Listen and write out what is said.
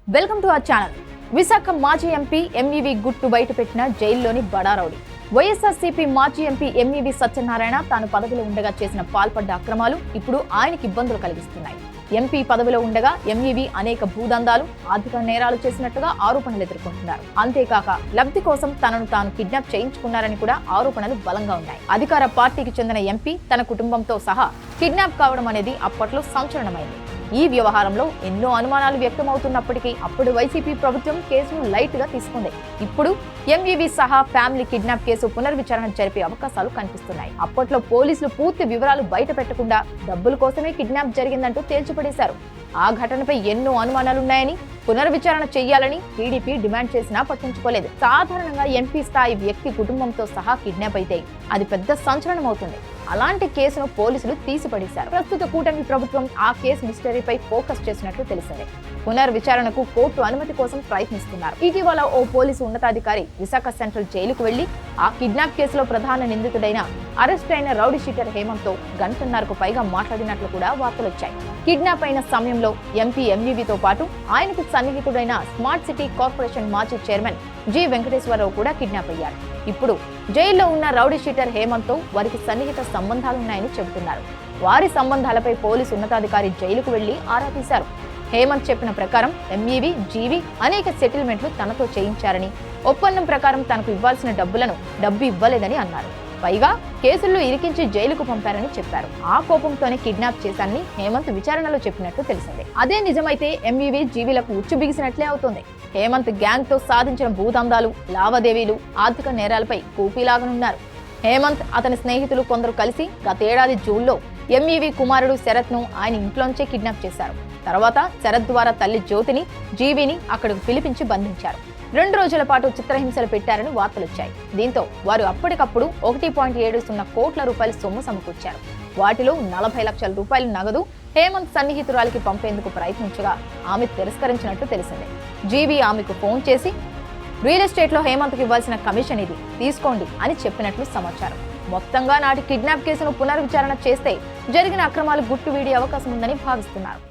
Welcome to our channel. Visakha మాజీ MP MEV గుట్టు బయటపెట్టిన జైల్లోని బడా రౌడీ. వైఎస్ఆర్సీపీ మాజీ ఎంపీ ఎంఈవి సత్యనారాయణ తాను పదవిలో ఉండగా చేసిన పాల్పడ్డ అక్రమాలు ఇప్పుడు ఆయనకి ఇబ్బందులు కలిగిస్తున్నాయి. ఎంపీ పదవిలో ఉండగా ఎంఈవి అనేక భూదందాలు, ఆర్థిక నేరాలు చేసినట్టుగా ఆరోపణలు ఎదుర్కొంటున్నారు. అంతేకాక లబ్ధి కోసం తనను తాను కిడ్నాప్ చేయించుకున్నారని కూడా ఆరోపణలు బలంగా ఉన్నాయి. అధికార పార్టీకి చెందిన ఎంపీ తన కుటుంబంతో సహా కిడ్నాప్ కావడం అనేది అప్పట్లో సంచలనమైంది. ఈ వ్యవహారంలో ఎన్నో అనుమానాలు వ్యక్తమవుతున్నప్పటికీ అప్పుడు వైసీపీ ప్రభుత్వం కేసును లైట్ గా తీసుకుంది. ఇప్పుడు ఎంఈవి సహా ఫ్యామిలీ కిడ్నాప్ కేసు పునర్విచారణ జరిపే అవకాశాలు కనిపిస్తున్నాయి. అప్పట్లో పోలీసులు పూర్తి వివరాలు బయట పెట్టకుండా డబ్బుల కోసమే కిడ్నాప్ జరిగిందంటూ తేల్చిపడేశారు. ఆ ఘటనపై ఎన్నో అనుమానాలున్నాయని, పునర్విచారణ చేయాలని టీడీపీ డిమాండ్ చేసినా పట్టించుకోలేదు. సాధారణంగా ఎంపీ స్థాయి వ్యక్తి కుటుంబంతో సహా కిడ్నాప్ అయితే అది పెద్ద సంచలనం అవుతుంది. అలాంటి కేసును పోలీసులు తీసిపడేశారు. ప్రస్తుత కూటమి ప్రభుత్వం ఆ కేసు మిస్టరీపై ఫోకస్ చేసినట్లు తెలిసింది. పునర్విచారణకు కోర్టు అనుమతి కోసం ప్రయత్నిస్తున్నారు. ఇటీవల ఓ పోలీసు ఉన్నతాధికారి విశాఖ సెంట్రల్ జైలుకు వెళ్లి ఆ కిడ్నాప్ కేసులో ప్రధాన నిందితుడైన అరెస్ట్ అయిన రౌడీ షీటర్ హేమంత్ తో గంటన్నరకు పైగా మాట్లాడినట్లు కూడా వార్తలొచ్చాయి. కిడ్నాప్ అయిన సమయంలో ఎంపీ ఎంఈవితో పాటు ఆయనకు సన్నిహితుడైన స్మార్ట్ సిటీ కార్పొరేషన్ మాజీ చైర్మన్ జి వెంకటేశ్వరరావు కూడా కిడ్నాప్ అయ్యారు. ఇప్పుడు జైల్లో ఉన్న రౌడీ షీటర్ హేమంత్ తో వారికి సన్నిహిత సంబంధాలున్నాయని చెబుతున్నారు. వారి సంబంధాలపై పోలీసు ఉన్నతాధికారి జైలుకు వెళ్లి ఆరా తీశారు. హేమంత్ చెప్పిన ప్రకారం ఎంఈవి, జీవి అనేక సెటిల్మెంట్లు తనతో చేయించారని, ఒప్పందం ప్రకారం తనకు ఇవ్వాల్సిన డబ్బు ఇవ్వలేదని అన్నారు. పైగా కేసుల్లో ఇరికించి జైలుకు పంపారని చెప్పారు. ఆ కోపంతోనే కిడ్నాప్ చేశారని హేమంత్ విచారణలో చెప్పినట్టు తెలిసింది. అదే నిజమైతే ఎంఈవి, జీవీలకు ఉచ్చు బిగిసినట్లే అవుతుంది. హేమంత్ గ్యాంగ్ తో సాధించిన భూదందాలు, లావాదేవీలు, ఆర్థిక నేరాలపై కూపీలాగనున్నారు. హేమంత్, అతని స్నేహితులు కొందరు కలిసి గతేడాది జూన్లో ఎంఈవి కుమారుడు శరత్ ను ఆయన ఇంట్లోంచే కిడ్నాప్ చేశారు. తర్వాత శరత్ ద్వారా తల్లి జ్యోతిని, జీవిని అక్కడికి పిలిపించి బంధించారు. 2 రోజుల పాటు చిత్రహింసలు పెట్టారని వార్తలొచ్చాయి. దీంతో వారు అప్పటికప్పుడు 1.70 కోట్ల రూపాయల సొమ్ము సమకూర్చారు. వాటిలో 40 లక్షల రూపాయల నగదు హేమంత్ సన్నిహితురాలికి పంపేందుకు ప్రయత్నించగా ఆమె తిరస్కరించినట్టు తెలిసింది. జీవి ఆమెకు ఫోన్ చేసి రియల్ ఎస్టేట్ లో హేమంత్కి ఇవ్వాల్సిన కమిషన్ ఇది తీసుకోండి అని చెప్పినట్లు సమాచారం. మొత్తంగా నాటి కిడ్నాప్ కేసును పునర్విచారణ చేస్తే జరిగిన అక్రమాలు గుట్టు వీడే అవకాశం ఉందని భావిస్తున్నారు.